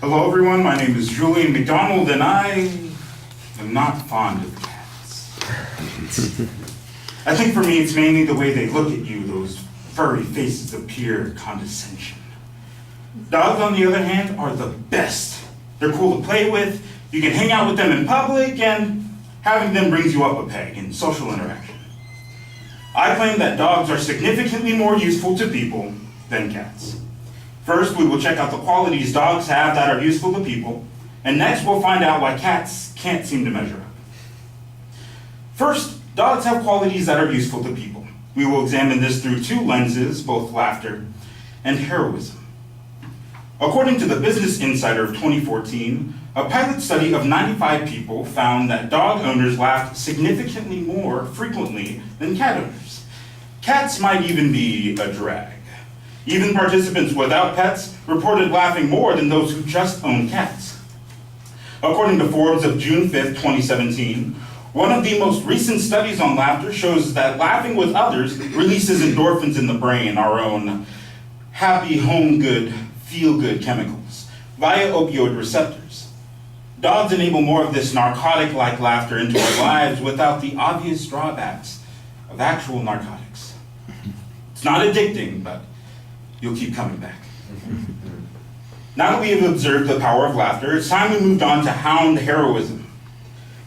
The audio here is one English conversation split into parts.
Hello everyone, my name is Julian McDonald and I am not fond of cats. I think for me it's mainly the way they look at you, those furry faces of pure condescension. Dogs, on the other hand, are the best. They're cool to play with, you can hang out with them in public, and having them brings you up a peg in social interaction. I claim that dogs are significantly more useful to people than cats. First, we will check out the qualities dogs have that are useful to people, and next we'll find out why cats can't seem to measure up. First, dogs have qualities that are useful to people. We will examine this through two lenses, both laughter and heroism. According to the Business Insider of 2014, a pilot study of 95 people found that dog owners laughed significantly more frequently than cat owners. Cats might even be a drag. Even participants without pets reported laughing more than those who just own cats. According to Forbes of June 5th, 2017, one of the most recent studies on laughter shows that laughing with others releases endorphins in the brain, our own happy, home-good, feel-good chemicals, via opioid receptors. Dogs enable more of this narcotic-like laughter into our lives without the obvious drawbacks of actual narcotics. It's not addicting, but you'll keep coming back. Now that we have observed the power of laughter, it's time we moved on to hound heroism.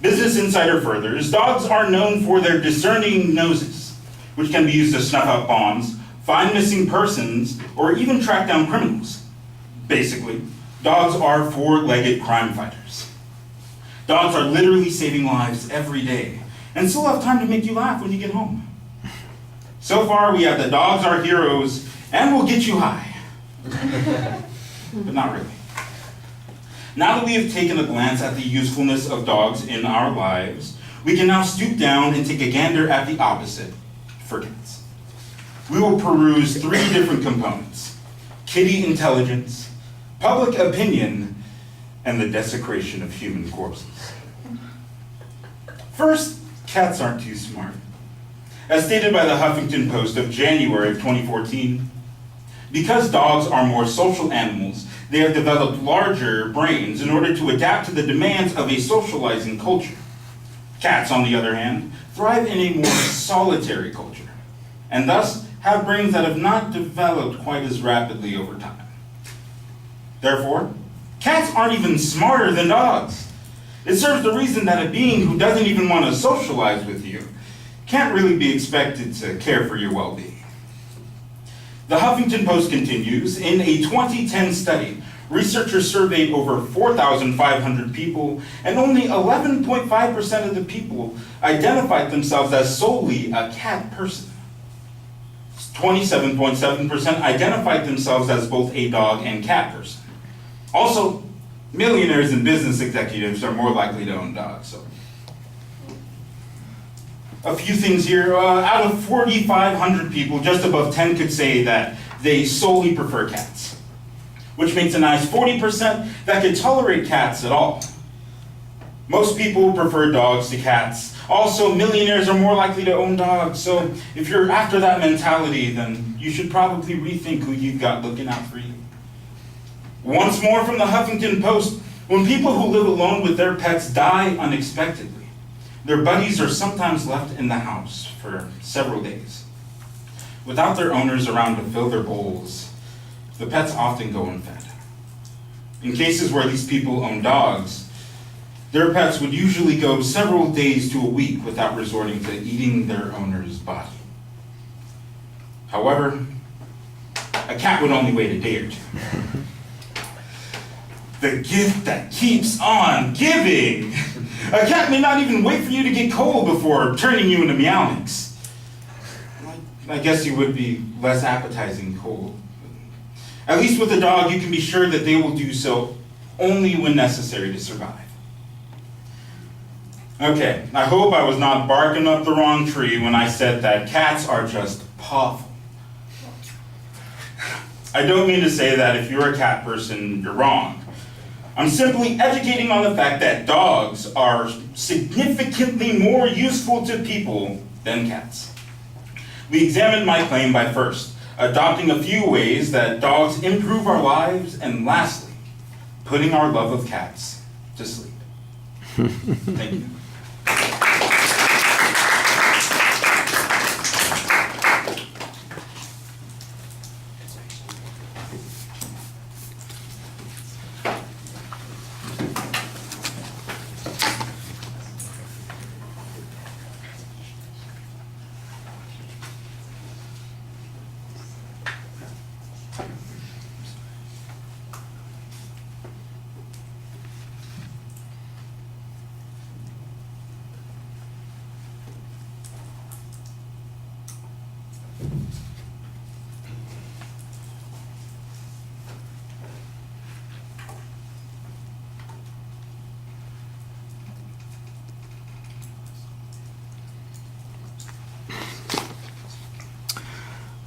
Business Insider furthers, dogs are known for their discerning noses, which can be used to snuff out bombs, find missing persons, or even track down criminals. Basically, dogs are four-legged crime fighters. Dogs are literally saving lives every day, and still have time to make you laugh when you get home. So far, we have the dogs are heroes, and will get you high. But not really. Now that we have taken a glance at the usefulness of dogs in our lives, we can now stoop down and take a gander at the opposite, for cats. We will peruse three different components: kitty intelligence, public opinion, and the desecration of human corpses. First, cats aren't too smart. As stated by the Huffington Post of January of 2014, because dogs are more social animals, they have developed larger brains in order to adapt to the demands of a socializing culture. Cats, on the other hand, thrive in a more solitary culture, and thus have brains that have not developed quite as rapidly over time. Therefore, cats aren't even smarter than dogs. It serves the reason that a being who doesn't even want to socialize with you can't really be expected to care for your well-being. The Huffington Post continues, in a 2010 study, researchers surveyed over 4,500 people, and only 11.5% of the people identified themselves as solely a cat person. 27.7% identified themselves as both a dog and cat person. Also, millionaires and business executives are more likely to own dogs. So, a few things here. Out of 4,500 people, just above 10 could say that they solely prefer cats, which makes a nice 40% that could tolerate cats at all. Most people prefer dogs to cats. Also, millionaires are more likely to own dogs, so if you're after that mentality, then you should probably rethink who you've got looking out for you. Once more from the Huffington Post, when people who live alone with their pets die unexpectedly, their buddies are sometimes left in the house for several days. Without their owners around to fill their bowls, the pets often go unfed. In cases where these people own dogs, their pets would usually go several days to a week without resorting to eating their owner's body. However, a cat would only wait a day or two. The gift that keeps on giving. A cat may not even wait for you to get cold before turning you into meownix. I guess you would be less appetizing cold. At least with a dog, you can be sure that they will do so only when necessary to survive. Okay, I hope I was not barking up the wrong tree when I said that cats are just pawful. I don't mean to say that if you're a cat person, you're wrong. I'm simply educating on the fact that dogs are significantly more useful to people than cats. We examined my claim by first adopting a few ways that dogs improve our lives, and lastly, putting our love of cats to sleep. Thank you.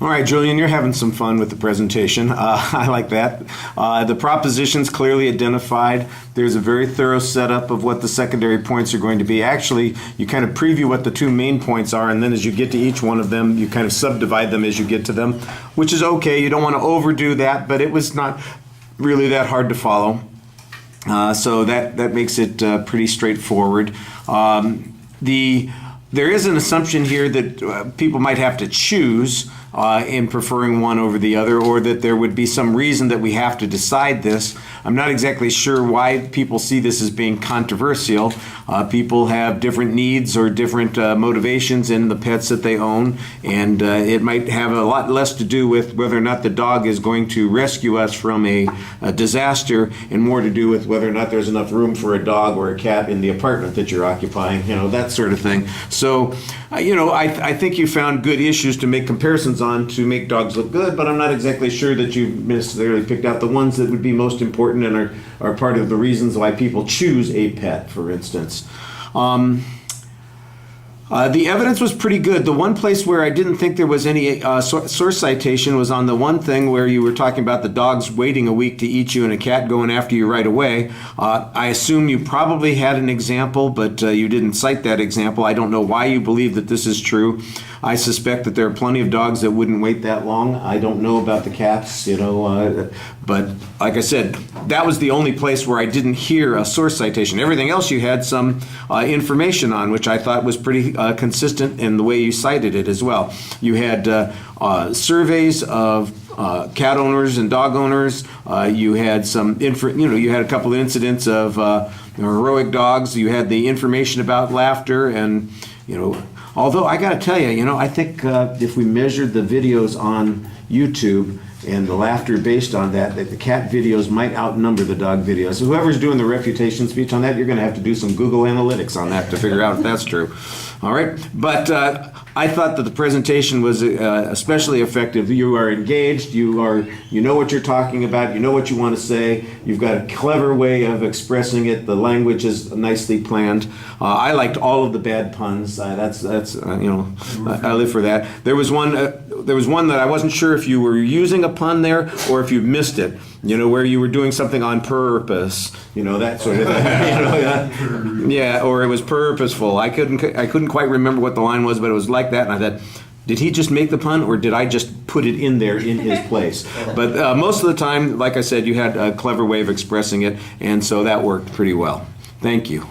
All right, Julian, you're having some fun with the presentation. I like that. The proposition's clearly identified. There's a very thorough setup of what the secondary points are going to be. Actually, you kind of preview what the two main points are, and then as you get to each one of them, you kind of subdivide them as you get to them, which is okay. You don't want to overdo that, but it was not really that hard to follow. So that makes it pretty straightforward. There is an assumption here that people might have to choose in preferring one over the other, or that there would be some reason that we have to decide this. I'm not exactly sure why people see this as being controversial. People have different needs or different motivations in the pets that they own, and it might have a lot less to do with whether or not the dog is going to rescue us from a disaster, and more to do with whether or not there's enough room for a dog or a cat in the apartment that you're occupying, that sort of thing. So, I think you found good issues to make comparisons on to make dogs look good, but I'm not exactly sure that you necessarily picked out the ones that would be most important and are part of the reasons why people choose a pet, for instance. The evidence was pretty good. The one place where I didn't think there was any source citation was on the one thing where you were talking about the dogs waiting a week to eat you and a cat going after you right away. I assume you probably had an example, but you didn't cite that example. I don't know why you believe that this is true. I suspect that there are plenty of dogs that wouldn't wait that long. I don't know about the cats, but like I said, that was the only place where I didn't hear a source citation. Everything else you had some information on, which I thought was pretty consistent in the way you cited it as well. You had surveys of cat owners and dog owners. You had you had a couple of incidents of heroic dogs. You had the information about laughter, and although I got to tell you, I think if we measured the videos on YouTube and the laughter based on that the cat videos might outnumber the dog videos. So whoever's doing the refutation speech on that, you're going to have to do some Google Analytics on that to figure out if that's true. All right, but I thought that the presentation was especially effective. You are engaged. You know what you're talking about. You know what you want to say. You've got a clever way of expressing it. The language is nicely planned. I liked all of the bad puns. I live for that. There was one that I wasn't sure if you were using a pun there or if you missed it. Where you were doing something on purpose. That sort of thing. Yeah, or it was purposeful. I couldn't quite remember what the line was, but it was like that, and I thought, did he just make the pun, or did I just put it in there in his place? But most of the time, like I said, you had a clever way of expressing it, and so that worked pretty well. Thank you.